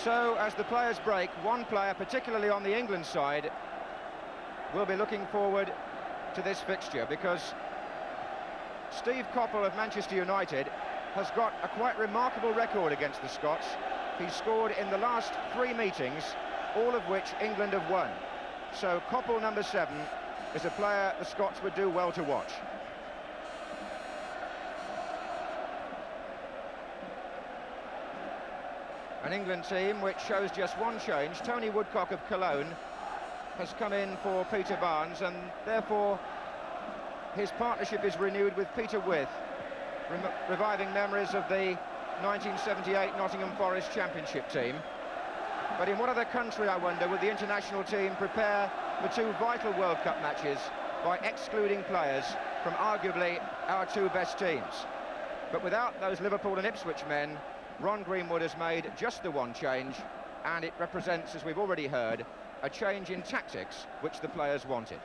So, as the players break, one player, particularly on the England side, will be looking forward to this fixture, because Steve Coppell of Manchester United has got a quite remarkable record against the Scots. He's scored in the last 3 meetings, all of which England have won. So Coppell, number 7, is a player the Scots would do well to watch. An England team which shows just one change. Tony Woodcock of Cologne has come in for Peter Barnes, and therefore his partnership is renewed with Peter Withe, reviving memories of the 1978 Nottingham Forest Championship team. But in what other country, I wonder, would the international team prepare for 2 vital World Cup matches by excluding players from arguably our 2 best teams? But without those Liverpool and Ipswich men, Ron Greenwood has made just the one change, and it represents, as we've already heard, a change in tactics which the players wanted.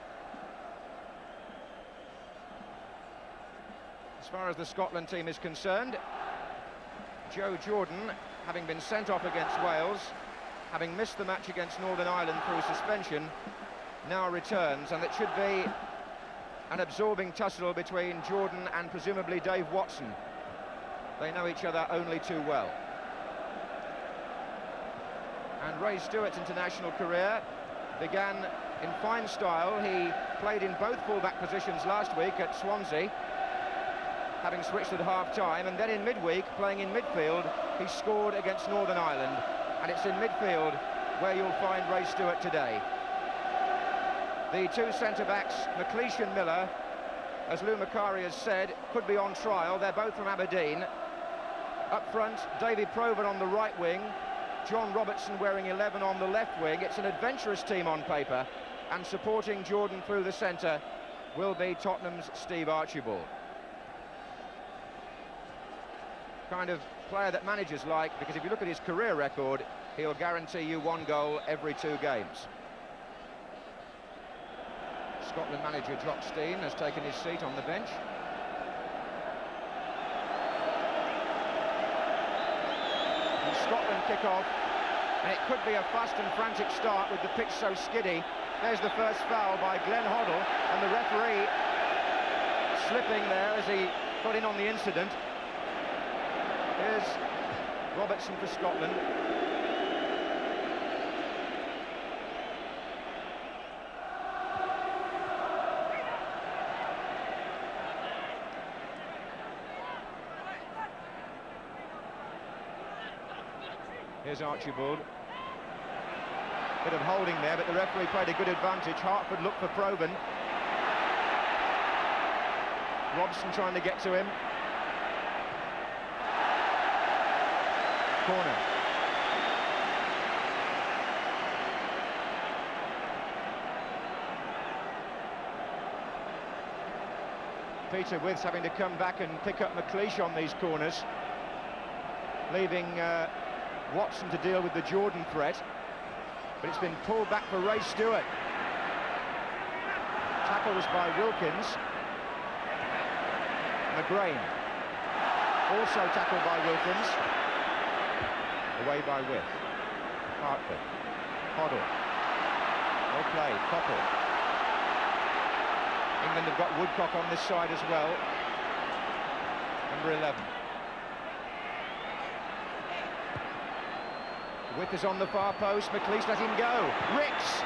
As far as the Scotland team is concerned, Joe Jordan, having been sent off against Wales, having missed the match against Northern Ireland through suspension, now returns, and it should be an absorbing tussle between Jordan and presumably Dave Watson. They know each other only too well. And Ray Stewart's international career began in fine style. He played in both full-back positions last week at Swansea, having switched at half-time, and then in midweek, playing in midfield, he scored against Northern Ireland, and it's in midfield where you'll find Ray Stewart today. The 2 centre-backs, McLeish and Millar, as Lou Macari has said, could be on trial. They're both from Aberdeen. Up front, David Provan on the right wing, John Robertson wearing 11 on the left wing. It's an adventurous team on paper, and supporting Jordan through the centre will be Tottenham's Steve Archibald. Kind of player that managers like, because if you look at his career record, he'll guarantee you 1 goal every 2 games. Scotland manager Jock Stein has taken his seat on the bench. And Scotland kick off, and it could be a fast and frantic start with the pitch so skiddy. There's the first foul by Glenn Hoddle, and the referee slipping there as he got in on the incident. Here's Robertson for Scotland. Here's Archibald. Bit of holding there, but the referee played a good advantage. Hartford looked for Provan. Robson trying to get to him. Corner. Peter Withe's having to come back and pick up McLeish on these corners, leaving Watson to deal with the Jordan threat, but it's been pulled back for Ray Stewart. Tackle was by Wilkins. McGrain also tackled by Wilkins. Away by Withe. Hartford. Hoddle. Well played. Coppell. England have got Woodcock on this side as well. Number 11. Withe is on the far post. McLeish let him go. Ricks.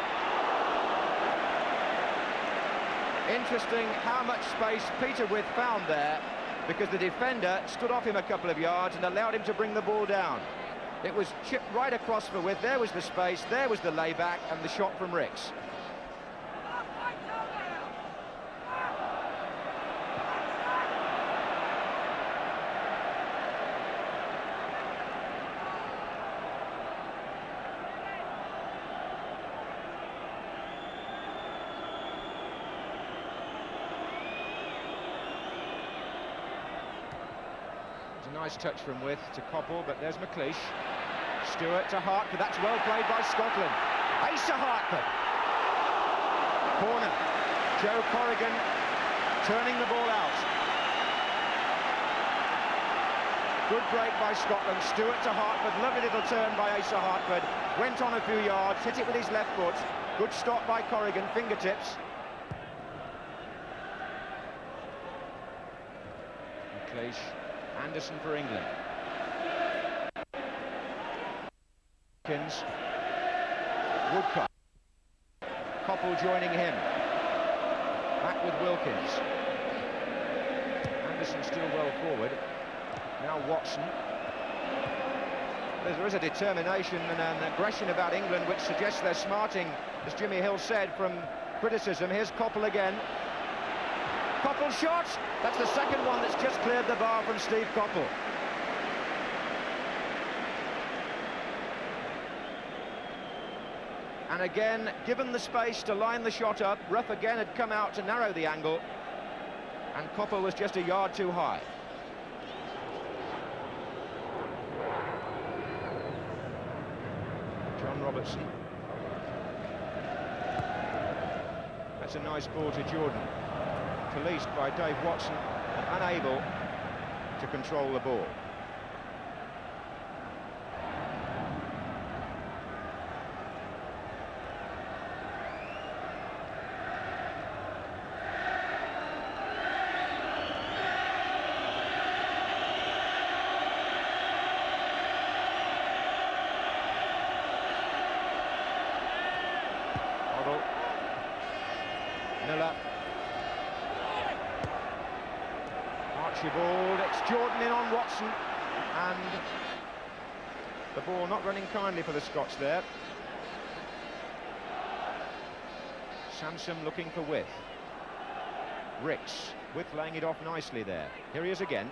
Interesting how much space Peter Withe found there, because the defender stood off him a couple of yards and allowed him to bring the ball down. It was chipped right across for Withe. There was the space, there was the layback, and the shot from Ricks. Nice touch from Withe to Coppell, but there's McLeish. Stewart to Hartford. That's well played by Scotland. Ace to Hartford. Corner. Joe Corrigan turning the ball out. Good break by Scotland. Stewart to Hartford. Lovely little turn by Asa Hartford. Went on a few yards, hit it with his left foot. Good stop by Corrigan, fingertips. McLeish, Anderson for England. Wilkins, Woodcock. Coppell joining him. Back with Wilkins. Anderson still well forward. Now Watson. There is a determination and an aggression about England which suggests they're smarting, as Jimmy Hill said, from criticism. Here's Coppell again. Coppell shot! That's the second one that's just cleared the bar from Steve Coppell. And again, given the space to line the shot up, Rough again had come out to narrow the angle, and Coppell was just a yard too high. Robertson. That's a nice ball to Jordan. Policed by Dave Watson, and unable to control the ball. Millar. Archibald, it's Jordan in on Watson, and the ball not running kindly for the Scots there. Sansom looking for Withe. Ricks, Withe laying it off nicely there. Here he is again.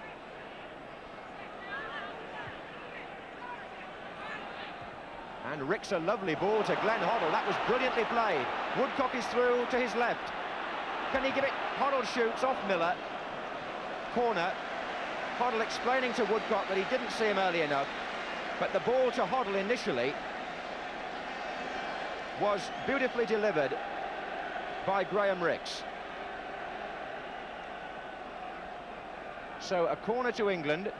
And Ricks, a lovely ball to Glenn Hoddle. That was brilliantly played. Woodcock is through to his left. Can he give it? Hoddle shoots off Millar. Corner. Hoddle explaining to Woodcock that he didn't see him early enough. But the ball to Hoddle initially was beautifully delivered by Graham Ricks. So a corner to England.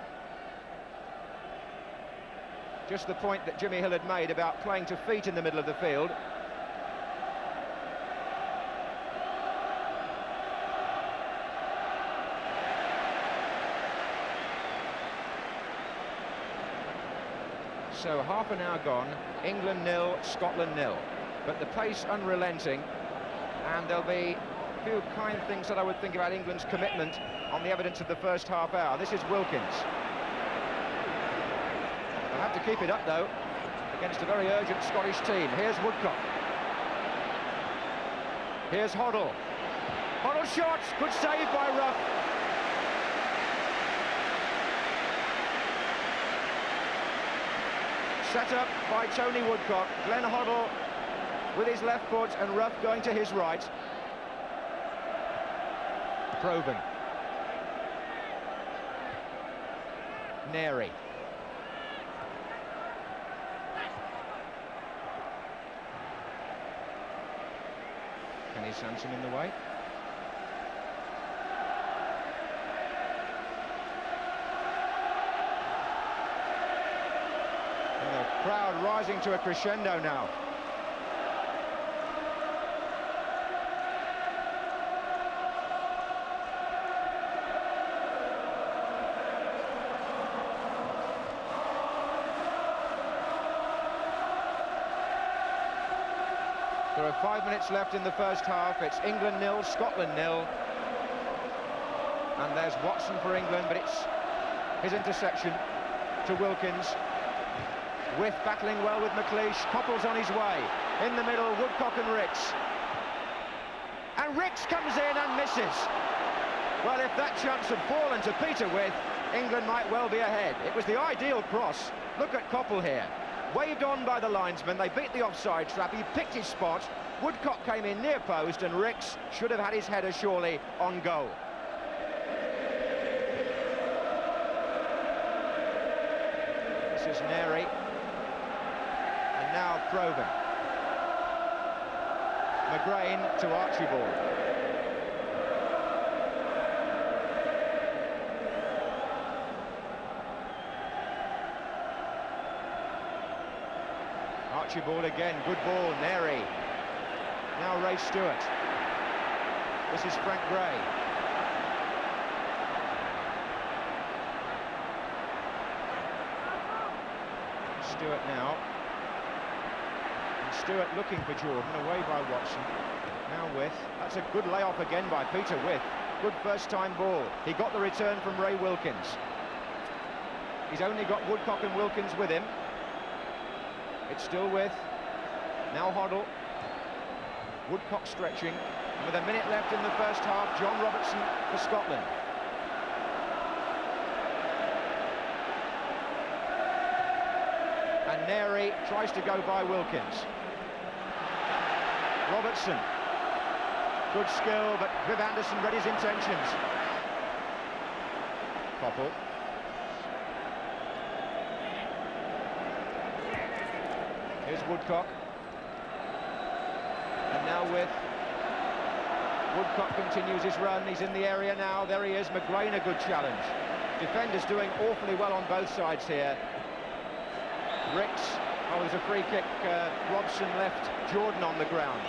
Just the point that Jimmy Hill had made about playing to feet in the middle of the field. So half an hour gone, England 0, Scotland 0. But the pace unrelenting, and there'll be a few kind things that I would think about England's commitment on the evidence of the first half hour. This is Wilkins. They'll have to keep it up, though, against a very urgent Scottish team. Here's Woodcock. Here's Hoddle. Hoddle shots, good save by Rough. Set up by Tony Woodcock. Glenn Hoddle with his left foot and Rough going to his right. Provan. Narey. Kenny Sansom in the way. And the crowd rising to a crescendo now. There are 5 minutes left in the first half. It's England 0, Scotland 0. And there's Watson for England, but it's his interception to Wilkins. Withe battling well with McLeish. Coppell's on his way. In the middle, Woodcock and Ricks. And Ricks comes in and misses. Well, if that chance had fallen to Peter Withe, England might well be ahead. It was the ideal cross. Look at Coppell here. Waved on by the linesman, they beat the offside trap, he picked his spot, Woodcock came in near post, and Ricks should have had his header surely on goal. This is Narey, and now Provan. McGrain to Archibald. Archibald again, good ball, Narey. Now Ray Stewart. This is Frank Gray. Stewart now. And Stewart looking for Jordan, away by Watson. Now Withe. That's a good layoff again by Peter Withe. Good first-time ball. He got the return from Ray Wilkins. He's only got Woodcock and Wilkins with him. It's still Withe. Now Hoddle. Woodcock stretching. And with a minute left in the first half, John Robertson for Scotland. And Narey tries to go by Wilkins. Robertson. Good skill, but Viv Anderson read his intentions. Coppell. Here's Woodcock. And now with Woodcock continues his run. He's in the area now. There he is. McGrain, a good challenge. Defenders doing awfully well on both sides here. Ricks. Oh, there's a free kick. Robson left Jordan on the ground.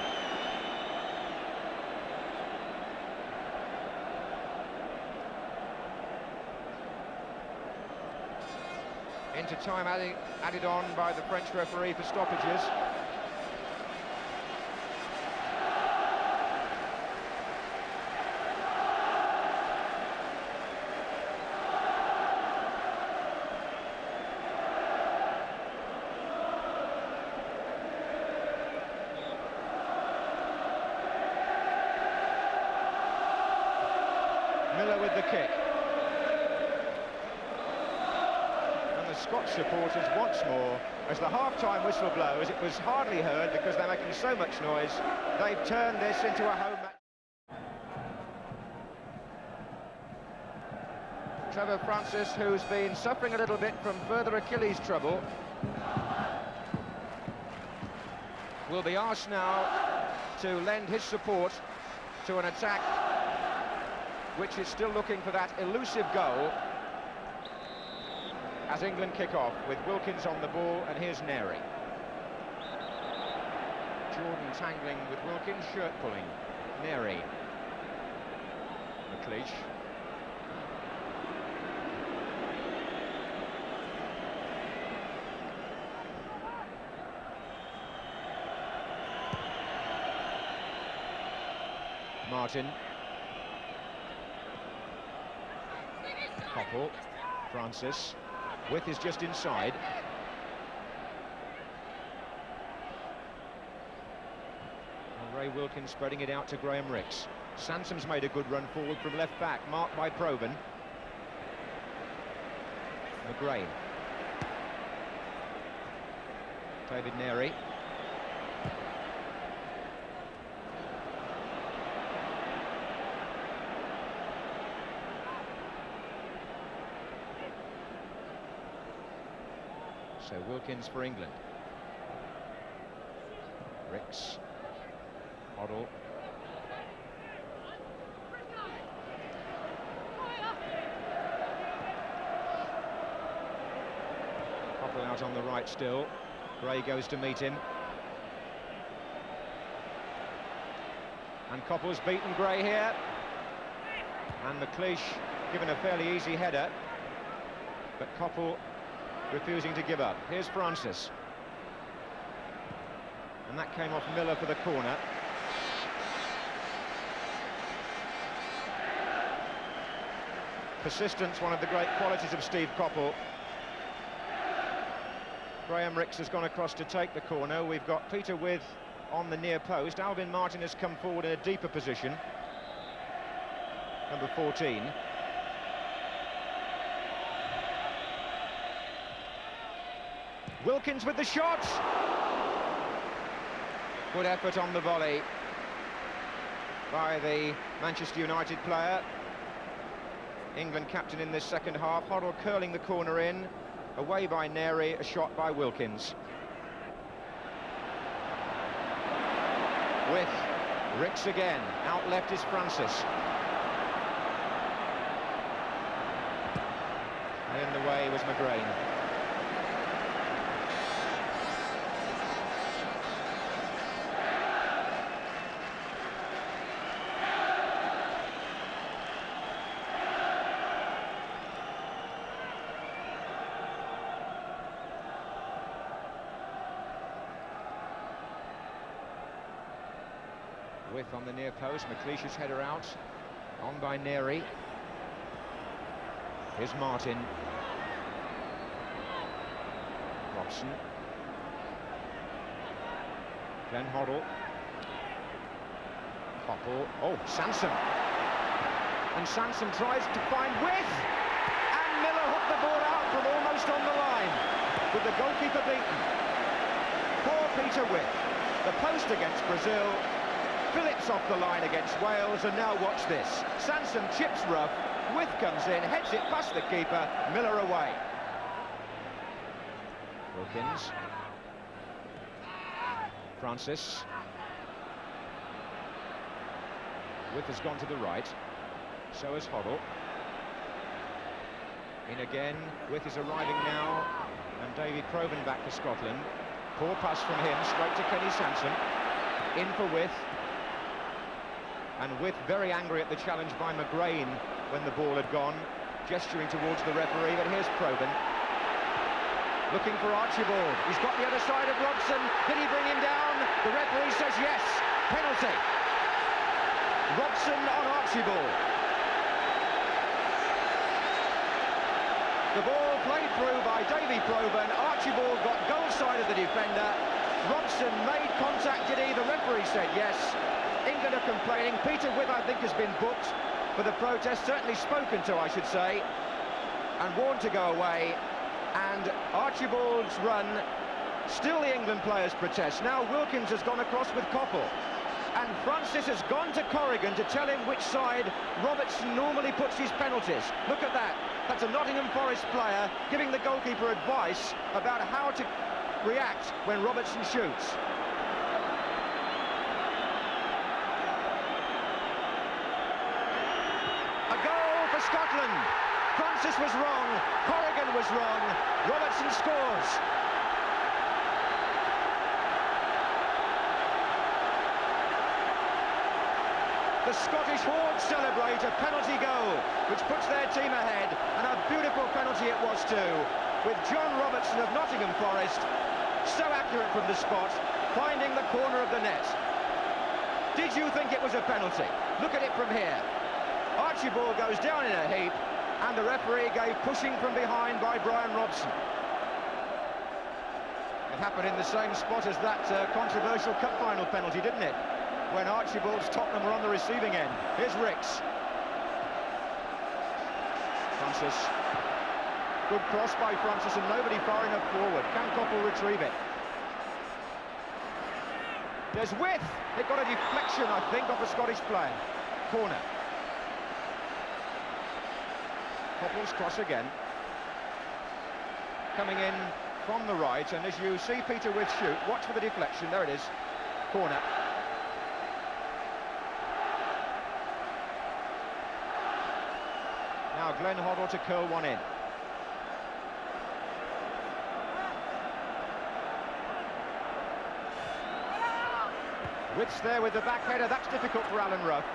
Into time added on by the French referee for stoppages. Millar with the kick. Scotch supporters once more, as the half-time whistle blows. It was hardly heard because they're making so much noise. They've turned this into a home match. Trevor Francis, who's been suffering a little bit from further Achilles trouble, will be asked now to lend his support to an attack which is still looking for that elusive goal. As England kick off with Wilkins on the ball, and here's Narey. Jordan tangling with Wilkins, shirt pulling. Narey. McLeish. Martin. Coppell. Francis. Withe is just inside. And Ray Wilkins spreading it out to Graham Ricks. Sansom's made a good run forward from left back, marked by Provan. McGrain. David Narey. So Wilkins for England. Ricks. Hoddle. Coppell out on the right still. Gray goes to meet him. And Coppell's beaten Gray here. And McLeish given a fairly easy header. But Coppell refusing to give up. Here's Francis. And that came off Millar for the corner. Persistence, one of the great qualities of Steve Coppell. Graham Ricks has gone across to take the corner. We've got Peter Withe on the near post. Alvin Martin has come forward in a deeper position. Number 14. Wilkins with the shot. Good effort on the volley by the Manchester United player. England captain in this second half. Hoddle curling the corner in. Away by Narey, a shot by Wilkins. With Ricks again. Out left is Francis. And in the way was McGrain. Withe on the near post, McLeish's header out, on by Narey. Here's Martin. Robson. Then Hoddle. Coppell. Oh, Sansom. And Sansom tries to find Withe. And Millar hooked the ball out from almost on the line, with the goalkeeper beaten. Poor Peter Withe. The post against Brazil. Phillips off the line against Wales, and now watch this. Sansom chips rough, Withe comes in, heads it past the keeper, Millar away. Wilkins. Francis. Withe has gone to the right, so has Hoddle. In again, Withe is arriving now, and Provan back for Scotland. Poor pass from him, straight to Kenny Sansom. In for Withe. And Withe very angry at the challenge by McGrain when the ball had gone, gesturing towards the referee, but here's Provan. Looking for Archibald. He's got the other side of Robson. Did he bring him down? The referee says yes. Penalty. Robson on Archibald. The ball played through by Provan. Archibald got goal side of the defender. Robson made contact, did he? The referee said yes. England are complaining. Peter Withe, I think, has been booked for the protest, certainly spoken to, I should say, and warned to go away. And Archibald's run, still the England players protest. Now Wilkins has gone across with Coppell. And Francis has gone to Corrigan to tell him which side Robertson normally puts his penalties. Look at that. That's a Nottingham Forest player giving the goalkeeper advice about how to react when Robertson shoots. A goal for Scotland. Francis was wrong, Corrigan was wrong, Robertson scores. The Scottish Hordes celebrate a penalty goal, which puts their team ahead, and a beautiful penalty it was too, with John Robertson of Nottingham Forest, so accurate from the spot, finding the corner of the net. Did you think it was a penalty? Look at it from here. Archibald goes down in a heap, and the referee gave pushing from behind by Brian Robson. It happened in the same spot as that controversial cup final penalty, didn't it? When Archibald's Tottenham were on the receiving end. Here's Ricks. Francis. Good cross by Francis, and nobody far enough forward. Can Coppell retrieve it? There's Withe. It got a deflection, I think, off a Scottish player. Corner. Coppell's cross again. Coming in from the right, and as you see Peter Withe shoot, watch for the deflection. There it is. Corner. Now Glenn Hoddle to curl one in. Withe's there with the back header. That's difficult for Alan Ruff,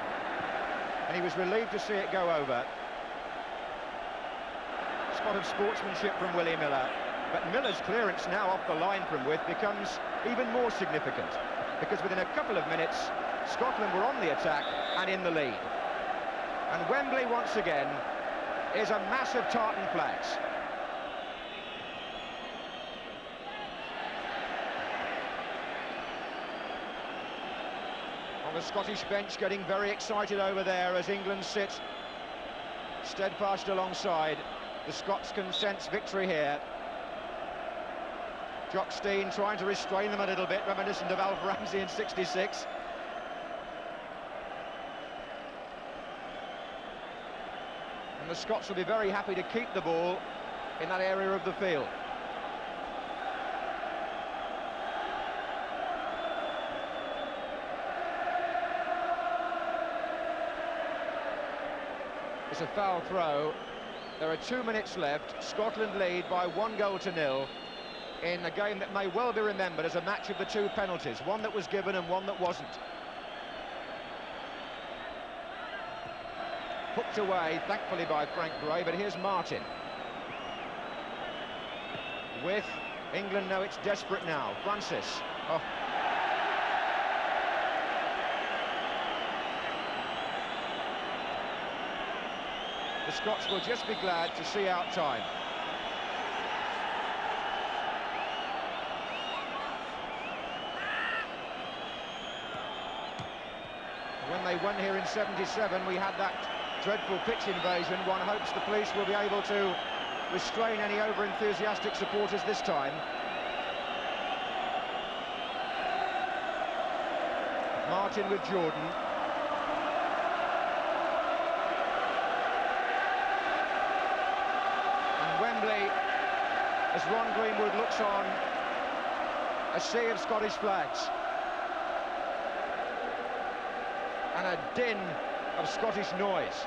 and he was relieved to see it go over. Spot of sportsmanship from Willie Millar, but Millar's clearance now off the line from Withe becomes even more significant, because within a couple of minutes Scotland were on the attack and in the lead. And Wembley once again is a mass of tartan flags. On the Scottish bench getting very excited over there as England sit steadfast alongside. The Scots can sense victory here. Jock Stein trying to restrain them a little bit, reminiscent of Alf Ramsey in '66. And the Scots will be very happy to keep the ball in that area of the field. It's a foul throw. There are 2 minutes left. Scotland lead by 1-0 in a game that may well be remembered as a match of the two penalties, one that was given and one that wasn't. Hooked away, thankfully, by Frank Gray, but here's Martin. With England know it's desperate now. Francis. Oh. The Scots will just be glad to see out time. When they won here in '77, we had that dreadful pitch invasion. One hopes the police will be able to restrain any over-enthusiastic supporters this time. Martin with Jordan. And Wembley, as Ron Greenwood looks on, a sea of Scottish flags. And a din of Scottish noise.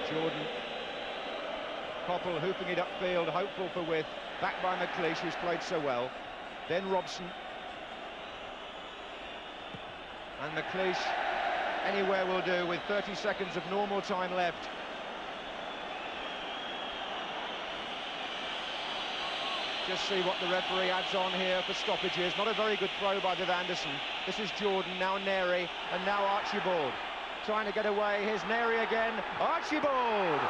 Jordan. Coppell hooping it upfield, hopeful for Withe. Back by McLeish, who's played so well. Then Robson. And McLeish, anywhere will do, with 30 seconds of normal time left. Just see what the referee adds on here for stoppages. Not a very good throw by Viv Anderson. This is Jordan, now Narey, and now Archibald. Trying to get away, here's Narey again. Archibald!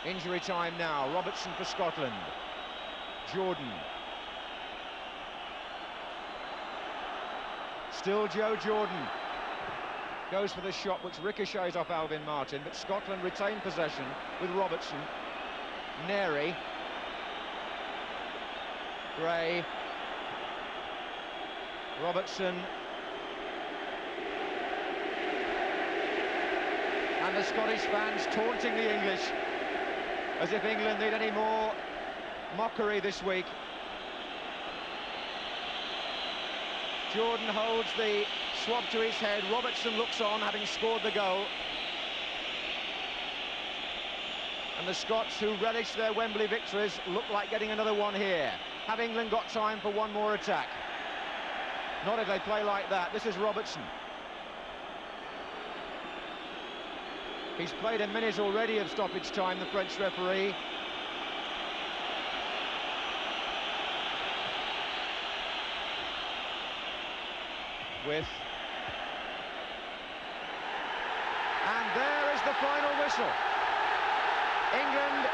Injury time now, Robertson for Scotland. Jordan. Still Joe Jordan. Goes for the shot which ricochets off Alvin Martin, but Scotland retain possession with Robertson. Narey. Gray. Robertson. And the Scottish fans taunting the English, as if England need any more mockery this week. Jordan holds the swab to his head. Robertson looks on, having scored the goal. And the Scots, who relish their Wembley victories, look like getting another one here. Have England got time for one more attack? Not if they play like that. This is Robertson. He's played a minute already of stoppage time, the French referee. Withe. And there is the final whistle. England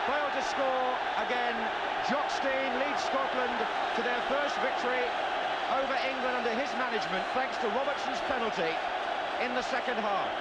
failed to score again. Jock Stein leads Scotland to their first victory over England under his management, thanks to Robertson's penalty in the second half.